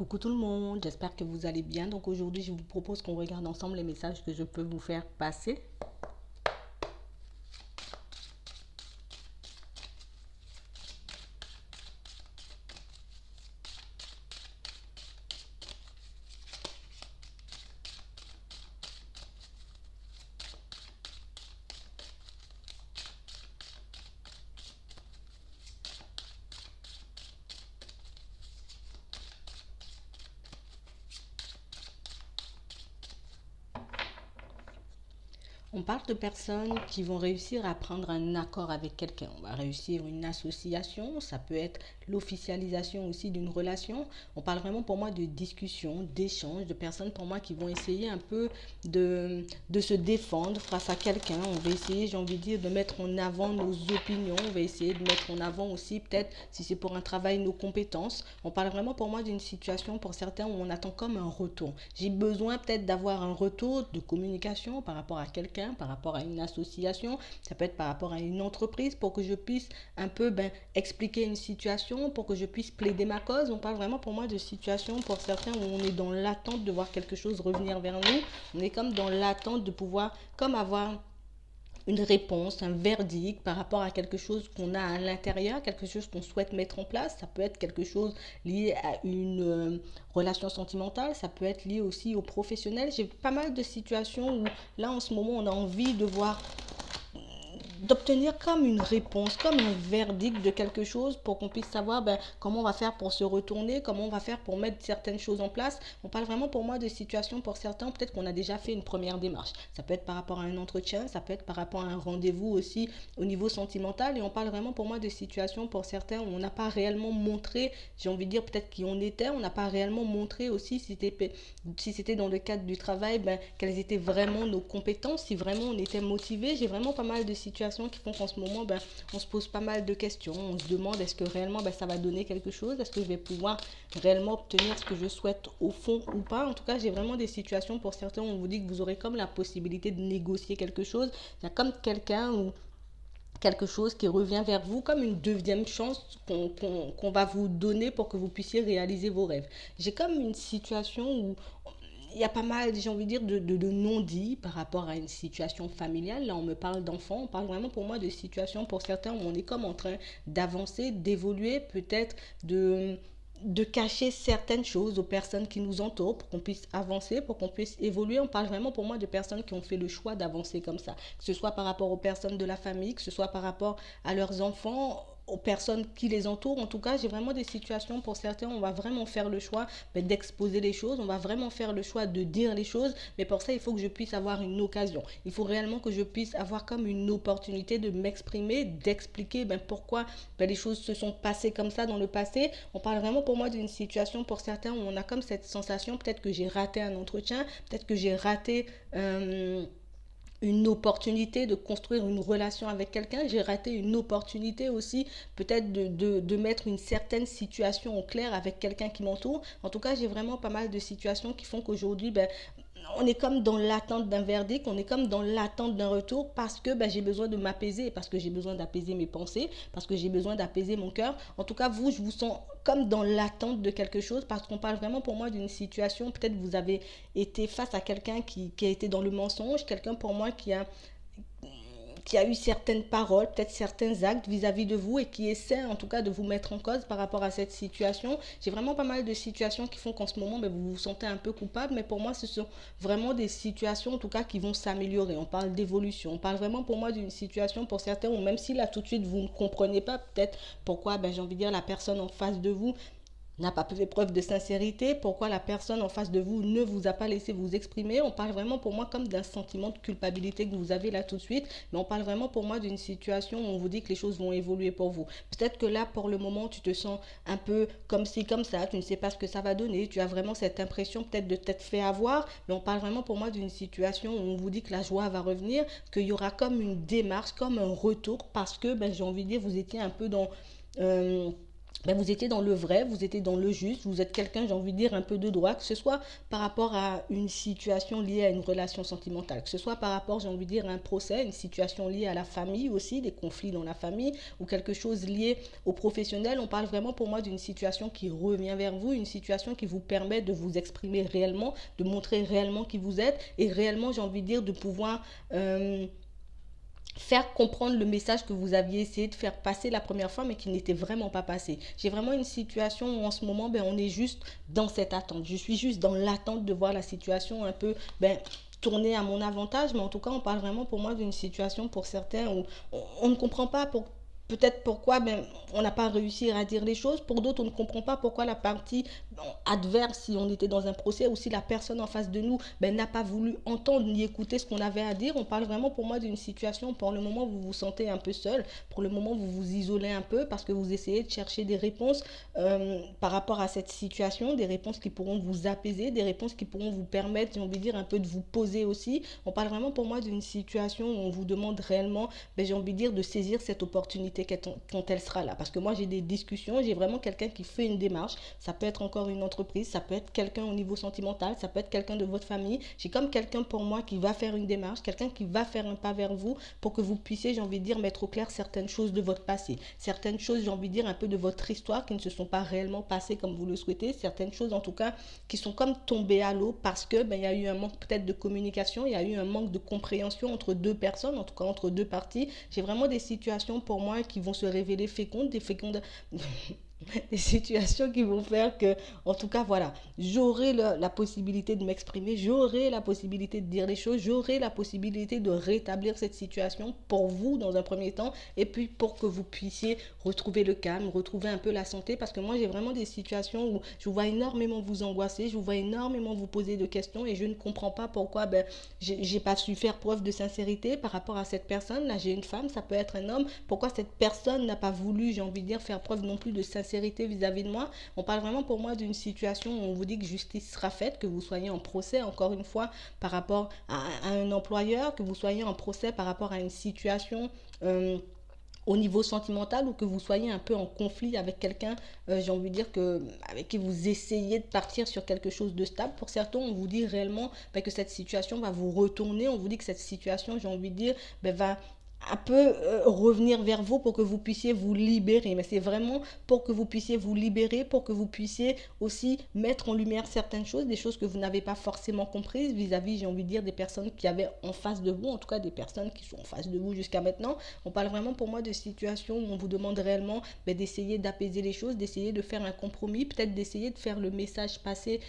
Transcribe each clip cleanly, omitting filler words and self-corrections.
Coucou tout le monde, j'espère que vous allez bien. Donc aujourd'hui, je vous propose qu'on regarde ensemble les messages que je peux vous faire passer. On parle de personnes qui vont réussir à prendre un accord avec quelqu'un. On va réussir une association, ça peut être l'officialisation aussi d'une relation. On parle vraiment pour moi de discussion, d'échange, de personnes pour moi qui vont essayer un peu de se défendre face à quelqu'un. On va essayer, j'ai envie de dire, de mettre en avant nos opinions. On va essayer de mettre en avant aussi, peut-être, si c'est pour un travail, nos compétences. On parle vraiment pour moi d'une situation pour certains où on attend comme un retour. J'ai besoin peut-être d'avoir un retour de communication par rapport à quelqu'un, par rapport à une association, ça peut être par rapport à une entreprise pour que je puisse un peu expliquer une situation, pour que je puisse plaider ma cause. On parle vraiment pour moi de situation pour certains où on est dans l'attente de voir quelque chose revenir vers nous. On est comme dans l'attente de pouvoir comme avoir une réponse, un verdict par rapport à quelque chose qu'on a à l'intérieur, quelque chose qu'on souhaite mettre en place. Ça peut être quelque chose lié à une relation sentimentale, ça peut être lié aussi au professionnel. J'ai pas mal de situations où là en ce moment on a envie de voir d'obtenir comme une réponse, comme un verdict de quelque chose pour qu'on puisse savoir comment on va faire pour se retourner, comment on va faire pour mettre certaines choses en place. On parle vraiment pour moi de situations pour certains, peut-être qu'on a déjà fait une première démarche. Ça peut être par rapport à un entretien, ça peut être par rapport à un rendez-vous aussi au niveau sentimental et on parle vraiment pour moi de situations pour certains où on n'a pas réellement montré, j'ai envie de dire peut-être qui on était, on n'a pas réellement montré aussi si c'était dans le cadre du travail, quelles étaient vraiment nos compétences, si vraiment on était motivé. J'ai vraiment pas mal de situations qui font qu'en ce moment, on se pose pas mal de questions. On se demande est-ce que réellement ça va donner quelque chose, est-ce que je vais pouvoir réellement obtenir ce que je souhaite au fond ou pas. En tout cas, j'ai vraiment des situations pour certains où on vous dit que vous aurez comme la possibilité de négocier quelque chose. Il y a comme quelqu'un ou quelque chose qui revient vers vous comme une deuxième chance qu'on va vous donner pour que vous puissiez réaliser vos rêves. J'ai comme une situation où il y a pas mal, j'ai envie de dire, de non-dits par rapport à une situation familiale. Là, on me parle d'enfants, on parle vraiment pour moi de situations pour certains où on est comme en train d'avancer, d'évoluer, peut-être de cacher certaines choses aux personnes qui nous entourent pour qu'on puisse avancer, pour qu'on puisse évoluer. On parle vraiment pour moi de personnes qui ont fait le choix d'avancer comme ça, que ce soit par rapport aux personnes de la famille, que ce soit par rapport à leurs enfants, aux personnes qui les entourent. En tout cas, j'ai vraiment des situations pour certains, on va vraiment faire le choix d'exposer les choses, on va vraiment faire le choix de dire les choses, mais pour ça, il faut que je puisse avoir une occasion. Il faut réellement que je puisse avoir comme une opportunité de m'exprimer, d'expliquer pourquoi les choses se sont passées comme ça dans le passé. On parle vraiment pour moi d'une situation pour certains où on a comme cette sensation, peut-être que j'ai raté un entretien, peut-être que j'ai raté une opportunité de construire une relation avec quelqu'un. J'ai raté une opportunité aussi peut-être de mettre une certaine situation au clair avec quelqu'un qui m'entoure. En tout cas, j'ai vraiment pas mal de situations qui font qu'aujourd'hui, on est comme dans l'attente d'un verdict, on est comme dans l'attente d'un retour parce que j'ai besoin de m'apaiser, parce que j'ai besoin d'apaiser mes pensées, parce que j'ai besoin d'apaiser mon cœur. En tout cas, vous, je vous sens comme dans l'attente de quelque chose parce qu'on parle vraiment pour moi d'une situation. Peut-être vous avez été face à quelqu'un qui a été dans le mensonge, quelqu'un pour moi qui a eu certaines paroles, peut-être certains actes vis-à-vis de vous et qui essaie en tout cas de vous mettre en cause par rapport à cette situation. J'ai vraiment pas mal de situations qui font qu'en ce moment, vous vous sentez un peu coupable, mais pour moi, ce sont vraiment des situations en tout cas qui vont s'améliorer. On parle d'évolution, on parle vraiment pour moi d'une situation pour certains où même si là tout de suite vous ne comprenez pas peut-être pourquoi, j'ai envie de dire, la personne en face de vous n'a pas fait preuve de sincérité, pourquoi la personne en face de vous ne vous a pas laissé vous exprimer. On parle vraiment pour moi comme d'un sentiment de culpabilité que vous avez là tout de suite, mais on parle vraiment pour moi d'une situation où on vous dit que les choses vont évoluer pour vous. Peut-être que là, pour le moment, tu te sens un peu comme ci, comme ça, tu ne sais pas ce que ça va donner, tu as vraiment cette impression peut-être de t'être fait avoir, mais on parle vraiment pour moi d'une situation où on vous dit que la joie va revenir, qu'il y aura comme une démarche, comme un retour, parce que, j'ai envie de dire, vous étiez un peu dans... ben vous étiez dans le vrai, vous étiez dans le juste, vous êtes quelqu'un, j'ai envie de dire, un peu de droit, que ce soit par rapport à une situation liée à une relation sentimentale, que ce soit par rapport, j'ai envie de dire, à un procès, une situation liée à la famille aussi, des conflits dans la famille, ou quelque chose lié au professionnel. On parle vraiment pour moi d'une situation qui revient vers vous, une situation qui vous permet de vous exprimer réellement, de montrer réellement qui vous êtes, et réellement, j'ai envie de dire, de pouvoir faire comprendre le message que vous aviez essayé de faire passer la première fois mais qui n'était vraiment pas passé. J'ai vraiment une situation où en ce moment on est juste dans cette attente. Je suis juste dans l'attente de voir la situation un peu tourner à mon avantage, mais en tout cas on parle vraiment pour moi d'une situation pour certains où on ne comprend pas peut-être pourquoi on n'a pas réussi à dire les choses. Pour d'autres, on ne comprend pas pourquoi la partie adverse, si on était dans un procès ou si la personne en face de nous n'a pas voulu entendre ni écouter ce qu'on avait à dire. On parle vraiment pour moi d'une situation, pour le moment, vous vous sentez un peu seul. Pour le moment, vous vous isolez un peu parce que vous essayez de chercher des réponses par rapport à cette situation, des réponses qui pourront vous apaiser, des réponses qui pourront vous permettre, j'ai envie de dire, un peu de vous poser aussi. On parle vraiment pour moi d'une situation où on vous demande réellement, j'ai envie de dire, de saisir cette opportunité quand elle sera là. Parce que moi, j'ai des discussions, j'ai vraiment quelqu'un qui fait une démarche. Ça peut être encore une entreprise, ça peut être quelqu'un au niveau sentimental, ça peut être quelqu'un de votre famille. J'ai comme quelqu'un pour moi qui va faire une démarche, quelqu'un qui va faire un pas vers vous pour que vous puissiez, j'ai envie de dire, mettre au clair certaines choses de votre passé. Certaines choses, j'ai envie de dire, un peu de votre histoire qui ne se sont pas réellement passées comme vous le souhaitez. Certaines choses, en tout cas, qui sont comme tombées à l'eau parce que il y a eu un manque peut-être de communication, il y a eu un manque de compréhension entre deux personnes, en tout cas entre deux parties. J'ai vraiment des situations pour moi qui vont se révéler fécondes, des situations qui vont faire que, en tout cas, voilà, j'aurai la possibilité de m'exprimer, j'aurai la possibilité de dire les choses, j'aurai la possibilité de rétablir cette situation pour vous dans un premier temps, et puis pour que vous puissiez retrouver le calme, retrouver un peu la santé, parce que moi, j'ai vraiment des situations où je vous vois énormément vous angoisser, je vous vois énormément vous poser de questions, et je ne comprends pas pourquoi j'ai pas su faire preuve de sincérité par rapport à cette personne. Là, j'ai une femme, ça peut être un homme, pourquoi cette personne n'a pas voulu, j'ai envie de dire, faire preuve non plus de sincérité vis-à-vis de moi. On parle vraiment pour moi d'une situation où on vous dit que justice sera faite, que vous soyez en procès, encore une fois, par rapport à un employeur, que vous soyez en procès par rapport à une situation au niveau sentimental, ou que vous soyez un peu en conflit avec quelqu'un, j'ai envie de dire que avec qui vous essayez de partir sur quelque chose de stable. Pour certains, on vous dit réellement que cette situation va vous retourner, on vous dit que cette situation, j'ai envie de dire, va un peu revenir vers vous pour que vous puissiez vous libérer. Mais c'est vraiment pour que vous puissiez vous libérer, pour que vous puissiez aussi mettre en lumière certaines choses, des choses que vous n'avez pas forcément comprises vis-à-vis, j'ai envie de dire, des personnes qui avaient en face de vous, en tout cas des personnes qui sont en face de vous jusqu'à maintenant. On parle vraiment pour moi de situations où on vous demande réellement d'essayer d'apaiser les choses, d'essayer de faire un compromis, peut-être d'essayer de faire le message passer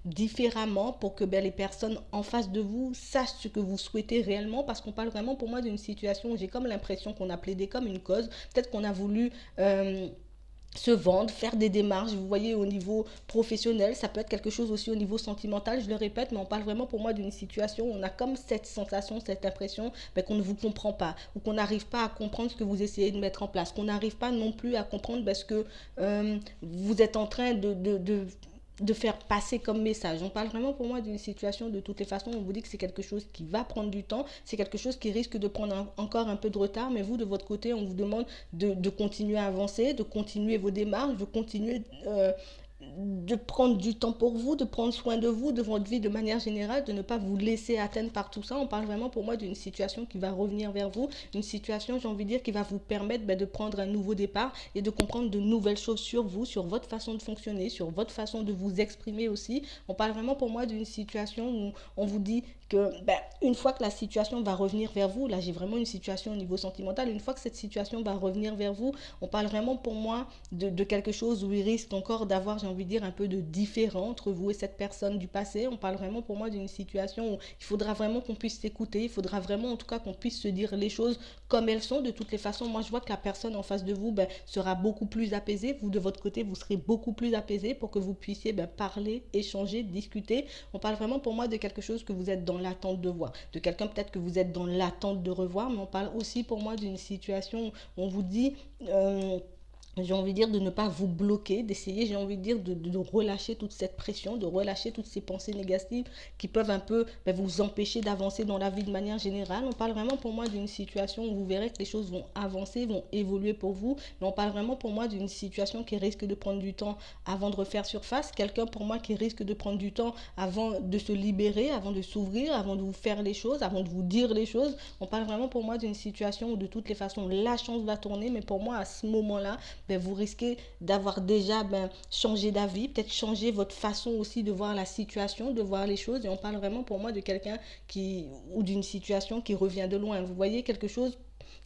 différemment pour que les personnes en face de vous sachent ce que vous souhaitez réellement, parce qu'on parle vraiment pour moi d'une situation où j'ai comme l'impression qu'on a plaidé comme une cause, peut-être qu'on a voulu se vendre, faire des démarches, vous voyez, au niveau professionnel, ça peut être quelque chose aussi au niveau sentimental, je le répète, mais on parle vraiment pour moi d'une situation où on a comme cette sensation, cette impression qu'on ne vous comprend pas, ou qu'on n'arrive pas à comprendre ce que vous essayez de mettre en place, qu'on n'arrive pas non plus à comprendre ce que vous êtes en train de faire passer comme message. On parle vraiment pour moi d'une situation de toutes les façons. On vous dit que c'est quelque chose qui va prendre du temps, c'est quelque chose qui risque de prendre encore un peu de retard, mais vous, de votre côté, on vous demande de continuer à avancer, de continuer vos démarches, de continuer de prendre du temps pour vous, de prendre soin de vous, de votre vie de manière générale, de ne pas vous laisser atteindre par tout ça. On parle vraiment pour moi d'une situation qui va revenir vers vous, une situation, j'ai envie de dire, qui va vous permettre de prendre un nouveau départ et de comprendre de nouvelles choses sur vous, sur votre façon de fonctionner, sur votre façon de vous exprimer aussi. On parle vraiment pour moi d'une situation où on vous dit que une fois que la situation va revenir vers vous, là j'ai vraiment une situation au niveau sentimental, une fois que cette situation va revenir vers vous, on parle vraiment pour moi de quelque chose où il risque encore d'avoir, j'ai envie de dire, un peu de différent entre vous et cette personne du passé. On parle vraiment pour moi d'une situation où il faudra vraiment qu'on puisse s'écouter, il faudra vraiment en tout cas qu'on puisse se dire les choses comme elles sont. De toutes les façons, moi je vois que la personne en face de vous sera beaucoup plus apaisée, vous de votre côté vous serez beaucoup plus apaisé pour que vous puissiez parler, échanger, discuter. On parle vraiment pour moi de quelque chose que vous êtes dans l'attente de voir, de quelqu'un peut-être que vous êtes dans l'attente de revoir, mais on parle aussi pour moi d'une situation où on vous dit j'ai envie de dire de ne pas vous bloquer, d'essayer, j'ai envie de dire de relâcher toute cette pression, de relâcher toutes ces pensées négatives qui peuvent un peu vous empêcher d'avancer dans la vie de manière générale. On parle vraiment pour moi d'une situation où vous verrez que les choses vont avancer, vont évoluer pour vous, mais on parle vraiment pour moi d'une situation qui risque de prendre du temps avant de refaire surface, quelqu'un pour moi qui risque de prendre du temps avant de se libérer, avant de s'ouvrir, avant de vous faire les choses, avant de vous dire les choses. On parle vraiment pour moi d'une situation où de toutes les façons la chance va tourner, mais pour moi à ce moment-là, vous risquez d'avoir déjà changé d'avis, peut-être changé votre façon aussi de voir la situation, de voir les choses. Et on parle vraiment pour moi de quelqu'un qui, ou d'une situation qui revient de loin. Vous voyez quelque chose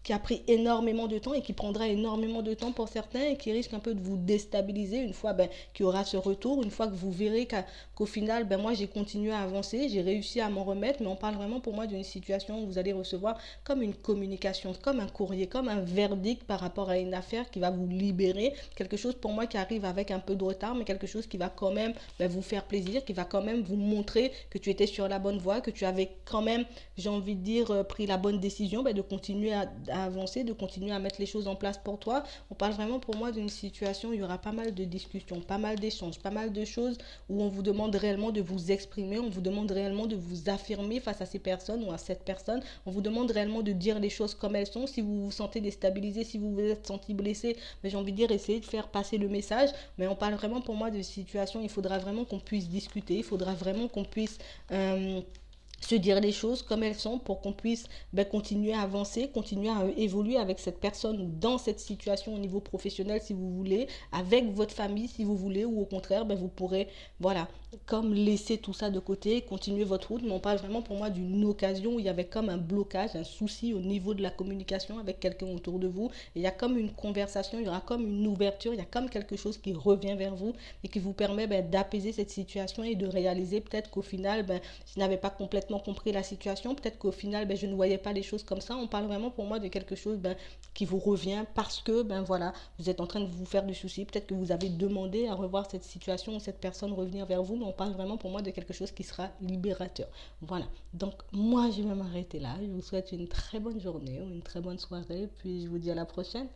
qui a pris énormément de temps et qui prendra énormément de temps pour certains et qui risque un peu de vous déstabiliser une fois qu'il y aura ce retour, une fois que vous verrez qu'au final, moi j'ai continué à avancer, j'ai réussi à m'en remettre, mais on parle vraiment pour moi d'une situation où vous allez recevoir comme une communication, comme un courrier, comme un verdict par rapport à une affaire qui va vous libérer, quelque chose pour moi qui arrive avec un peu de retard, mais quelque chose qui va quand même vous faire plaisir, qui va quand même vous montrer que tu étais sur la bonne voie, que tu avais quand même, j'ai envie de dire, pris la bonne décision de continuer à avancer, de continuer à mettre les choses en place pour toi. On parle vraiment pour moi d'une situation où il y aura pas mal de discussions, pas mal d'échanges, pas mal de choses où on vous demande réellement de vous exprimer, on vous demande réellement de vous affirmer face à ces personnes ou à cette personne. On vous demande réellement de dire les choses comme elles sont. Si vous vous sentez déstabilisé, si vous vous êtes senti blessé, j'ai envie de dire, essayez de faire passer le message. Mais on parle vraiment pour moi de situation, il faudra vraiment qu'on puisse discuter, il faudra vraiment qu'on puisse se dire les choses comme elles sont pour qu'on puisse continuer à avancer, continuer à évoluer avec cette personne dans cette situation au niveau professionnel si vous voulez, avec votre famille si vous voulez, ou au contraire, vous pourrez, voilà, comme laisser tout ça de côté, continuer votre route. Mais on parle vraiment pour moi d'une occasion où il y avait comme un blocage, un souci au niveau de la communication avec quelqu'un autour de vous. Et il y a comme une conversation, il y aura comme une ouverture, il y a comme quelque chose qui revient vers vous et qui vous permet d'apaiser cette situation et de réaliser peut-être qu'au final, je n'avais pas complètement compris la situation, peut-être qu'au final, je ne voyais pas les choses comme ça. On parle vraiment pour moi de quelque chose qui vous revient parce que, voilà, vous êtes en train de vous faire du souci. Peut-être que vous avez demandé à revoir cette situation ou cette personne revenir vers vous, mais on parle vraiment pour moi de quelque chose qui sera libérateur. Voilà. Donc, moi, je vais m'arrêter là. Je vous souhaite une très bonne journée ou une très bonne soirée, puis je vous dis à la prochaine.